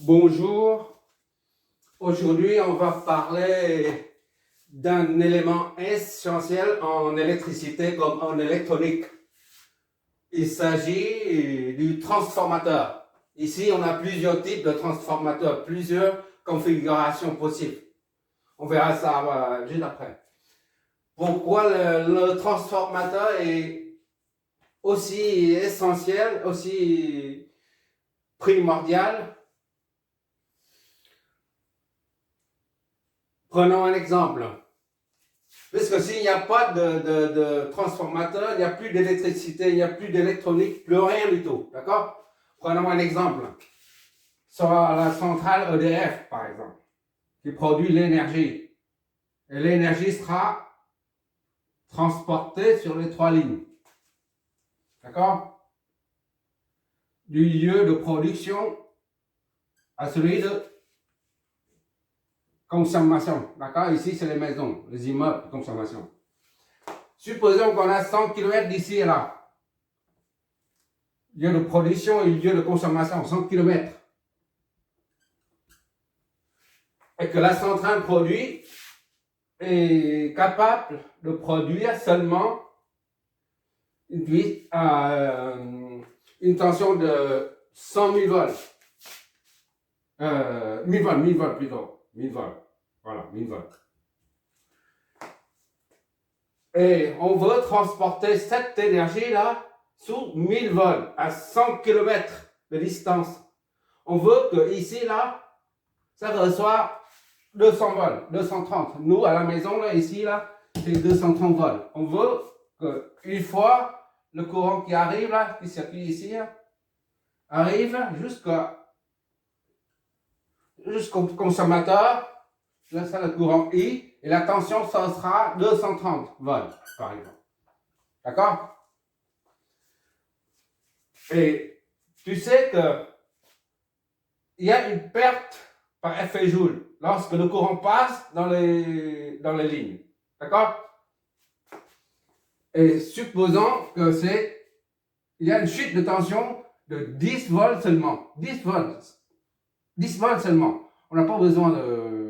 Bonjour, aujourd'hui on va parler d'un élément essentiel en électricité comme en électronique. Il s'agit du transformateur. Ici on a plusieurs types de transformateurs, plusieurs configurations possibles. On verra ça juste après. Pourquoi le transformateur est aussi essentiel, aussi primordial? Prenons un exemple. Puisque s'il n'y a pas de transformateur, il n'y a plus d'électricité, il n'y a plus d'électronique, plus rien du tout. D'accord? Prenons un exemple. Sur la centrale EDF, par exemple, qui produit l'énergie. Et l'énergie sera transportée sur les 3 lignes. D'accord? Du lieu de production à celui de consommation. D'accord? Ici, c'est les maisons, les immeubles de consommation. Supposons qu'on a 100 km d'ici et là. Lieu de production et lieu de consommation, 100 km. Et que la centrale produit est capable de produire seulement une tension de 100 000 volts. 1000 volts plutôt. 1000 volts. Voilà, 1000 volts. Et on veut transporter cette énergie-là sous 1000 volts, à 100 km de distance. On veut que ici, là, ça reçoit 200 volts, 230. Nous, à la maison, là, ici, là, c'est 230 volts. On veut qu'une fois le courant qui arrive, là, qui circule ici, là, arrive jusqu'au consommateur. Là, c'est le courant I. Et la tension, ça sera 230 volts, par exemple. D'accord? Et tu sais que il y a une perte par effet Joule lorsque le courant passe dans les lignes. D'accord? Et supposons que il y a une chute de tension de 10 volts seulement. 10 volts. 10 volts seulement. On n'a pas besoin de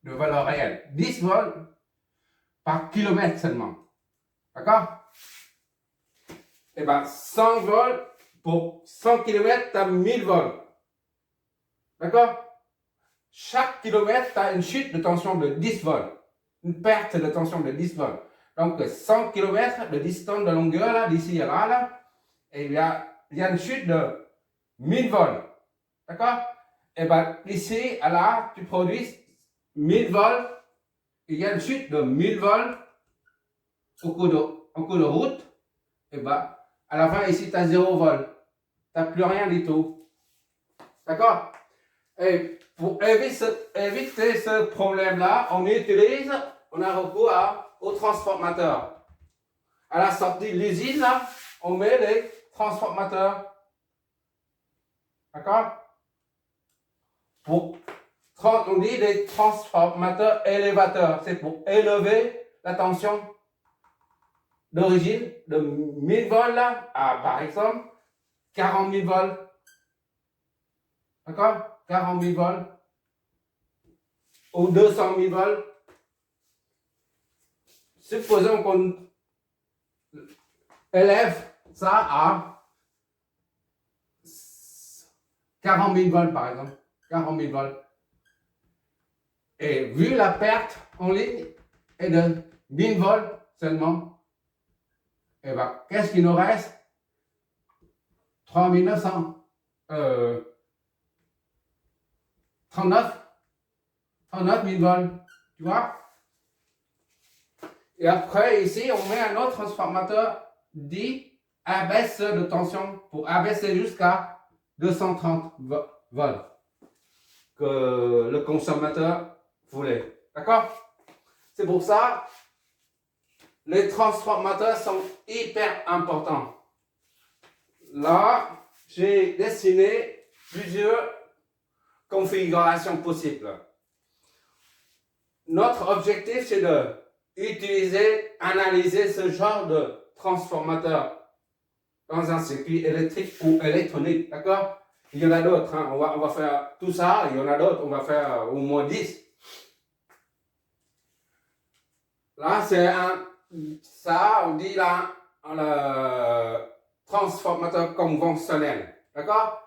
valeur réelle. 10 volts par kilomètre seulement. D'accord? Et bien, 100 volts pour 100 km, tu as 1000 volts. D'accord? Chaque kilomètre, tu as une chute de tension de 10 volts. Une perte de tension de 10 volts. Donc, 100 km de distance de longueur, là, d'ici à là, et il y a une chute de 1000 volts. D'accord? Et bien, ici, à là, tu produis 1000 volts. Il y a une chute de 1000 volts en cours de route. Et bien, à la fin, ici, tu as 0 volts. Tu n'as plus rien du tout. D'accord? Et pour éviter ce problème-là, on a recours au transformateur. À la sortie de l'usine, là, on met les transformateurs. D'accord? On dit des transformateurs élévateurs. C'est pour élever la tension d'origine de 1000 volts là, à par exemple 40 000 volts. D'accord? 40 000 volts. Ou 200 000 volts. Supposons qu'on élève ça à 40 000 volts par exemple. 40 000 volts. Et vu la perte en ligne est de 1000 volts seulement, et bien, qu'est-ce qu'il nous reste? 3900. 39 000 volts. Tu vois? Et après, ici, on met un autre transformateur dit abaisse de tension pour abaisser jusqu'à 230 volts que le consommateur voulait. D'accord? C'est pour ça les transformateurs sont hyper importants. Là, j'ai dessiné plusieurs configurations possibles. Notre objectif, c'est analyser ce genre de transformateur dans un circuit électrique ou électronique. D'accord? Il y en a d'autres, hein. On va faire tout ça, il y en a d'autres, on va faire au moins 10. Là, ça, on dit là, le transformateur conventionnel. D'accord?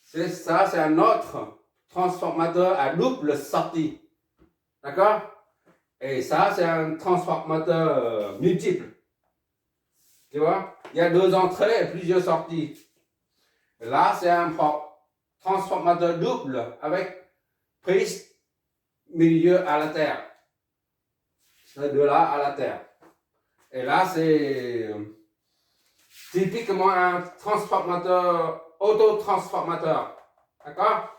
C'est ça, c'est un autre transformateur à double sortie. D'accord? Et ça, c'est un transformateur multiple. Tu vois? Il y a 2 entrées et plusieurs sorties. Et là, c'est un transformateur double avec prise milieu à la terre. C'est de là à la terre. Et là, c'est typiquement un transformateur, autotransformateur. D'accord?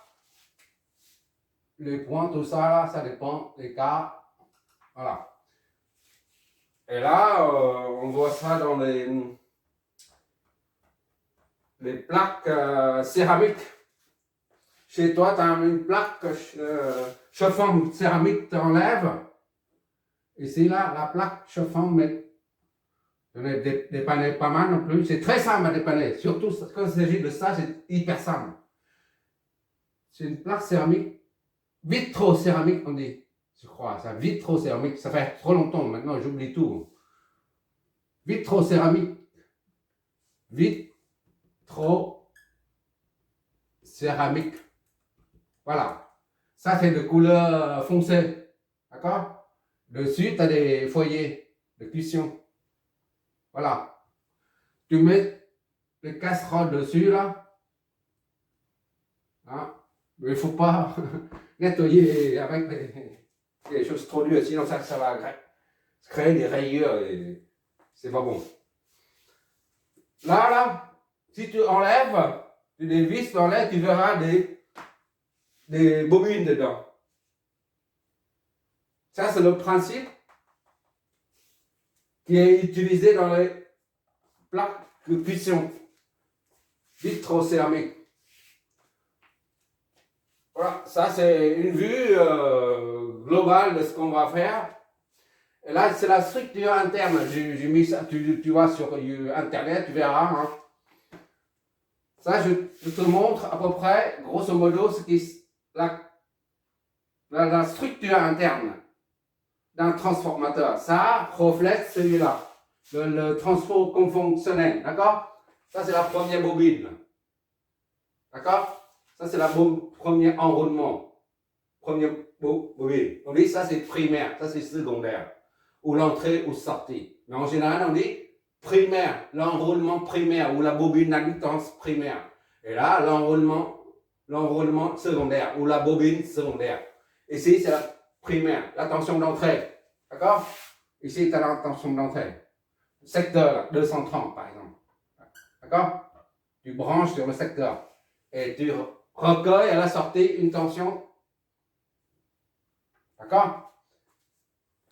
Les points, tout ça, là, ça dépend des cas. Voilà. Et là, on voit ça dans les plaques céramiques. Chez toi, tu as une plaque chauffante céramique, tu enlèves. Ici, là, la plaque chauffante, mais je n'ai dépanné pas mal non plus. C'est très simple à dépanner. Surtout quand il s'agit de ça, c'est hyper simple. C'est une plaque céramique, vitrocéramique, on dit. Je crois, ça, vitrocéramique. Ça fait trop longtemps maintenant, j'oublie tout. Vitrocéramique. Vitrocéramique. Voilà. Ça, c'est de couleur foncée. D'accord? Dessus, tu as des foyers de cuisson. Voilà. Tu mets les casseroles dessus, là. Hein? Mais il ne faut pas nettoyer avec des choses trop dures, sinon ça va créer des rayures et c'est pas bon. Là, si tu enlèves, tu dévisses, tu enlèves, tu verras des bobines dedans. Ça, c'est le principe qui est utilisé dans les plaques de cuisson vitrocéramiques. Voilà, ça c'est une vue globale de ce qu'on va faire. Et là, c'est la structure interne. J'ai mis ça, tu vois sur Internet, tu verras. Hein. Ça, je te montre à peu près, grosso modo, ce qui la structure interne d'un transformateur. Ça reflète celui-là, le transport conventionnel. D'accord? Ça, c'est la première bobine. D'accord? Ça, c'est le premier enroulement. Premier bobine. On dit ça, c'est primaire. Ça, c'est secondaire. Ou l'entrée ou sortie. Mais en général, on dit primaire. L'enroulement primaire ou la bobine d'admittance primaire. Et là, l'enroulement secondaire ou la bobine secondaire. Ici, c'est la primaire. La tension d'entrée. D'accord? Ici, tu as la tension d'entrée. Secteur 230, par exemple. D'accord? Tu branches sur le secteur. Et tu recueilles à la sortie une tension. D'accord?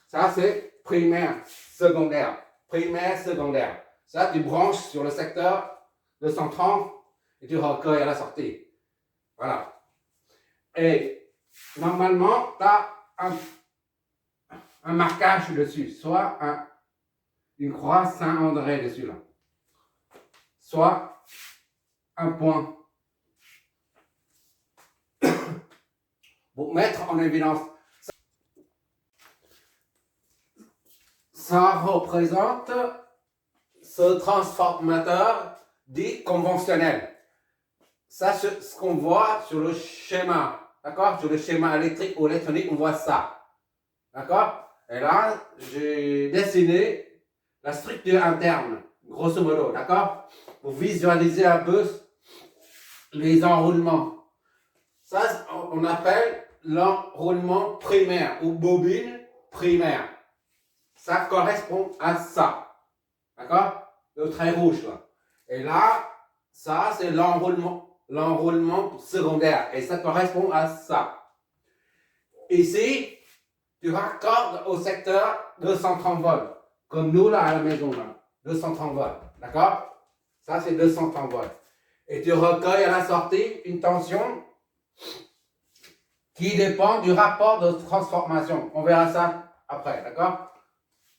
Ça, c'est primaire, secondaire. Primaire, secondaire. Ça, tu branches sur le secteur 230 et tu recueilles à la sortie. Voilà. Et normalement, tu as un marquage dessus. Soit une croix Saint-André dessus, là. Soit un point. Pour mettre en évidence, ça représente ce transformateur dit conventionnel. Ça, c'est ce qu'on voit sur le schéma. D'accord? Sur le schéma électrique ou électronique, on voit ça. D'accord? Et là, j'ai dessiné la structure interne, grosso modo. D'accord? Pour visualiser un peu les enroulements. Ça, on appelle l'enroulement primaire ou bobine primaire. Ça correspond à ça. D'accord? Le trait rouge là. Et là, ça c'est l'enroulement secondaire. Et ça correspond à ça. Ici, tu raccordes au secteur 230 volts. Comme nous là à la maison là. 230 volts. D'accord? Ça c'est 230 volts. Et tu recueilles à la sortie une tension qui dépend du rapport de transformation. On verra ça après, d'accord?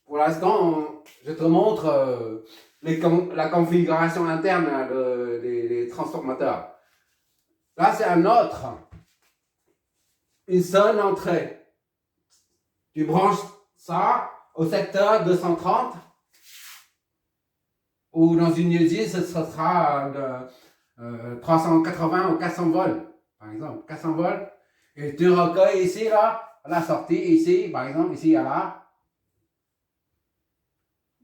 Pour l'instant, je te montre la configuration interne des transformateurs. Là, c'est un autre. Une seule entrée. Tu branches ça au secteur 230 ou dans une usine, ce sera de 380 ou 400 volts, par exemple, 400 volts. Et tu recueilles ici, là, à la sortie, ici, par exemple, ici, à là,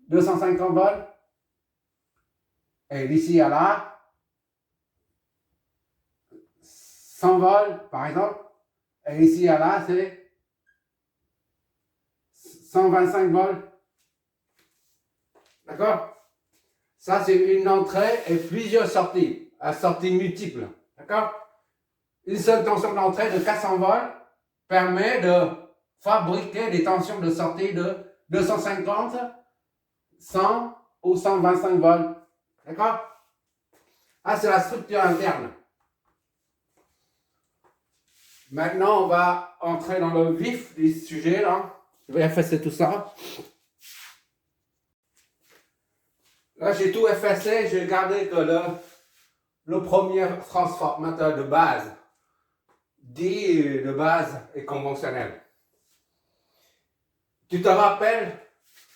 250 volts. Et d'ici à là, 100 volts, par exemple. Et ici à là, c'est 125 volts. D'accord? Ça, c'est une entrée et plusieurs sorties, à sorties multiples. D'accord? Une seule tension d'entrée de 400 volts permet de fabriquer des tensions de sortie de 250, 100 ou 125 volts. D'accord? Ah, c'est la structure interne. Maintenant, on va entrer dans le vif du sujet, là. Je vais effacer tout ça. Là, j'ai tout effacé. J'ai gardé que le premier transformateur de base, dit de base et conventionnel. Tu te rappelles,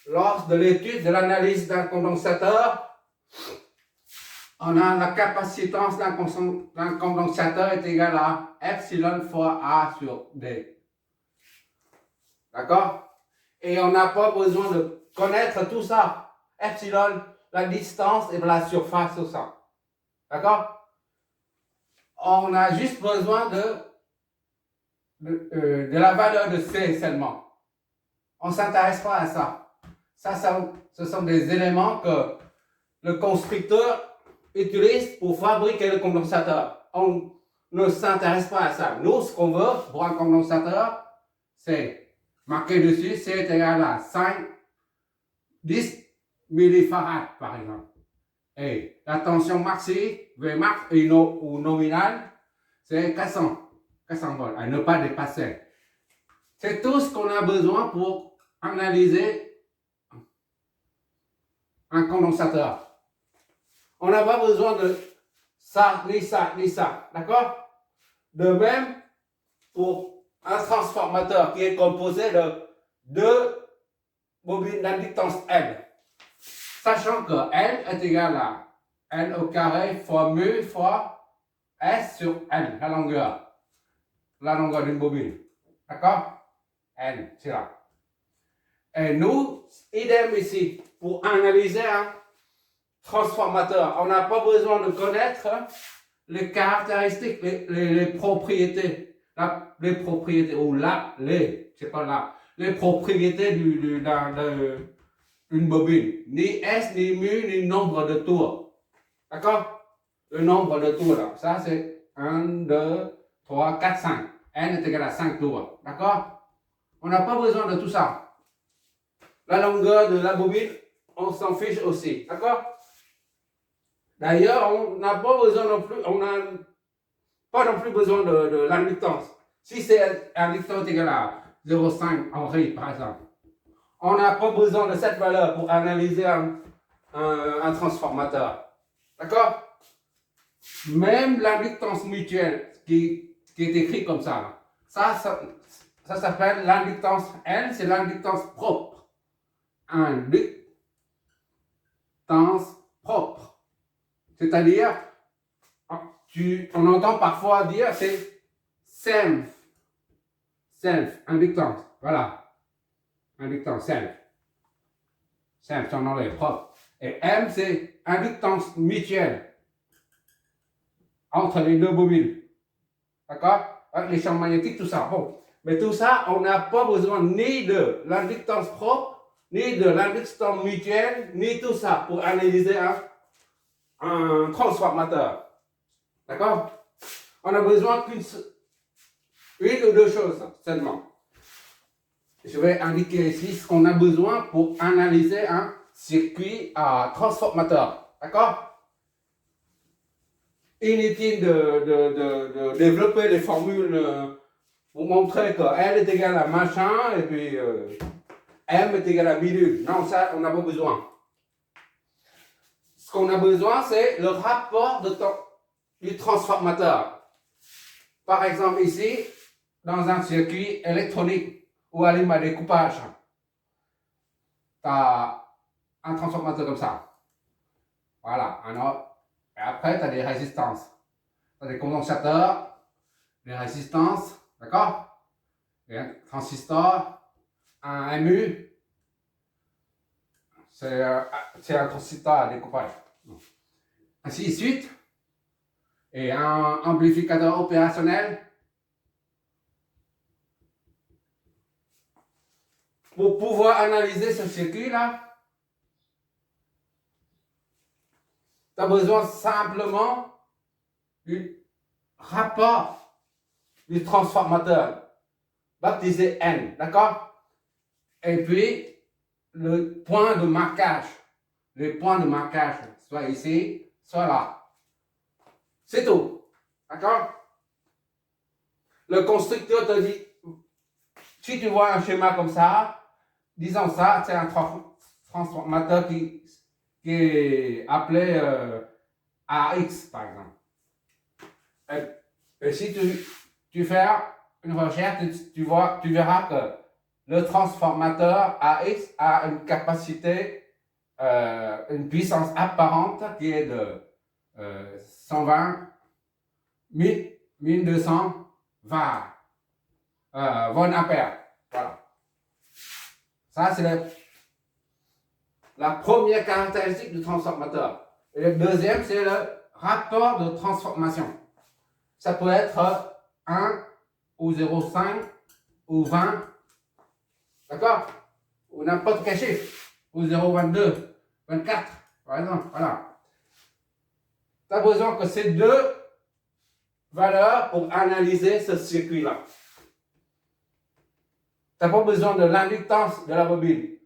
lors de l'étude de l'analyse d'un condensateur, on a la capacitance d'un condensateur est égale à epsilon fois A sur D. D'accord? Et on n'a pas besoin de connaître tout ça. Epsilon, la distance et la surface, tout ça. D'accord? On a juste besoin de la valeur de C seulement. On ne s'intéresse pas à ça. Ce sont des éléments que le constructeur utilise pour fabriquer le condensateur. On ne s'intéresse pas à ça. Nous, ce qu'on veut pour un condensateur, c'est marqué dessus, C est égal à 10 millifarad, par exemple. Et la tension maxi, Vmax ou nominale, c'est 400 volts, à ne pas dépasser. C'est tout ce qu'on a besoin pour analyser un condensateur. On n'a pas besoin de ça, ni ça, ni ça. D'accord? De même, pour un transformateur qui est composé de deux bobines d'inductance L. Sachant que L est égal à L au carré fois mu fois S sur L, la longueur d'une bobine. D'accord? N, c'est là. Et nous, idem ici, pour analyser un transformateur, on n'a pas besoin de connaître les caractéristiques, les propriétés, les propriétés d'une bobine. Ni S, ni mu, ni nombre de tours. D'accord? Le nombre de tours, là, ça c'est 1, 2, 3, 4, 5. N est égal à 5 tours. D'accord? On n'a pas besoin de tout ça. La longueur de la bobine, on s'en fiche aussi. D'accord? D'ailleurs, on n'a pas besoin non plus, on n'a pas non plus besoin de l'inductance. Si c'est inductance égale à 0,5 Henri, par exemple, on n'a pas besoin de cette valeur pour analyser un transformateur. D'accord? Même l'inductance mutuelle, qui est écrit comme ça, ça s'appelle l'inductance N, c'est l'inductance propre. Inductance propre. C'est-à-dire, on entend parfois dire c'est self, inductance. Voilà. Inductance, self, son nom est propre. Et M, c'est inductance mutuelle entre les deux bobines. D'accord? Avec les champs magnétiques, tout ça. Bon. Mais tout ça, on n'a pas besoin ni de l'inductance propre, ni de l'inductance mutuelle, ni tout ça pour analyser un transformateur. D'accord? On a besoin une ou deux choses seulement. Je vais indiquer ici ce qu'on a besoin pour analyser un circuit à transformateur. D'accord? Inutile de développer des formules pour montrer que L est égal à machin et puis M est égal à bidule. Non, ça, on n'a pas besoin. Ce qu'on a besoin, c'est le rapport du transformateur. Par exemple, ici, dans un circuit électronique ou à l'image découpage, tu as un transformateur comme ça. Voilà. Et après, tu as des résistances. Tu as des condensateurs, des résistances, d'accord? Et un transistor, un MU, c'est un transistor à découpage. Ainsi de suite. Et un amplificateur opérationnel. Pour pouvoir analyser ce circuit-là, tu as besoin simplement du rapport du transformateur, baptisé N, d'accord? Et puis, le point de marquage, soit ici, soit là. C'est tout, d'accord? Le constructeur te dit, si tu vois un schéma comme ça, disons ça, c'est un transformateur qui est appelé AX, par exemple. Et si tu fais une recherche, tu verras que le transformateur AX a une capacité, une puissance apparente qui est de 120 1220 volts ampères. Voilà. Ça, c'est la première caractéristique du transformateur. Et le deuxième, c'est le rapport de transformation. Ça peut être 1 ou 0,5 ou 20, d'accord? Ou n'importe quel chiffre, ou 0,22, 24, par exemple. Voilà. Tu as besoin que ces deux valeurs pour analyser ce circuit-là. Tu n'as pas besoin de l'inductance de la bobine,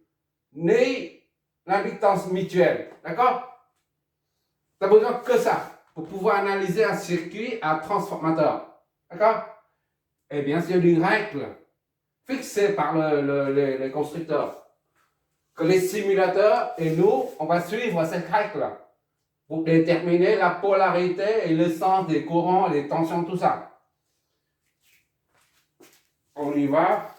ni l'inductance mutuelle, d'accord? Tu n'as besoin que ça pour pouvoir analyser un circuit à transformateur, d'accord? Et bien sûr, d'une règle fixée par les constructeurs, que les simulateurs et nous, on va suivre cette règle pour déterminer la polarité et le sens des courants, les tensions, tout ça. On y va.